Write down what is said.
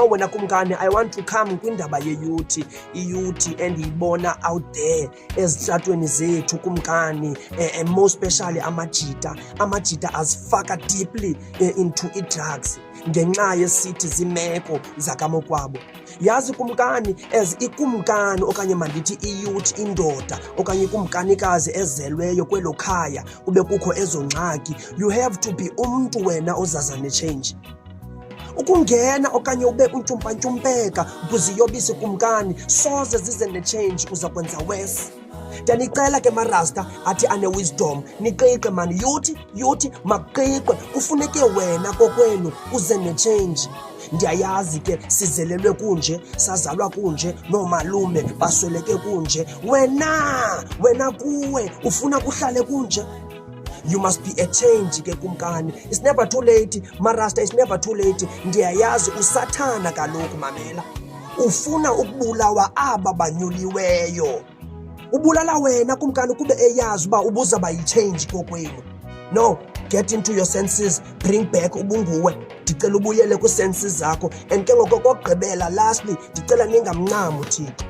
wena kumkani, I want to come kwindaba ye-youth. I-youth endiyibona out there ezitratweni zethu kumkani, more especially amajita azifaka deeply into i-drugs ngenxa yesithi zimeko zakamokwabo. Yazi kumkani, as ikumkani okanye mandithi i-youth, indoda okanye ikumkanikazi ezelweyo kwelo khaya kube kukho ezo ngxaki, you have to be umntu wena ozaza ne-change. Ukungena okanye ube untyumpantyumpeka ukuziyobisa kumkani soze zize ne-change, uza kwenza worse. Ndiyanicela ke marasta athi ane-wisdom, niqiqe mani, youth maqiqwe, kufuneke wena kokwenu uze ne-change. Ndiyayazi ke sizelelwe kunje, sazalwa kunje, noomalume basweleke kunje, wena kuwe ufuna kuhlale kunje. You must be a change ke kumkani. It's never too late, marasta, it's never too late. Ndiyayazi usathana kaloku, mamela, ufuna ukubulawa aba banyuliweyo. Ubulala wena kumkani kube eyazi uba ubuzaba yi-change kokwenu. No, get into your senses, bring back ubunguwe. Ndicela ubuyele kwi-senses zakho, and ke ngoko kokugqibela, lastly, ndicela ningamncami uThixo.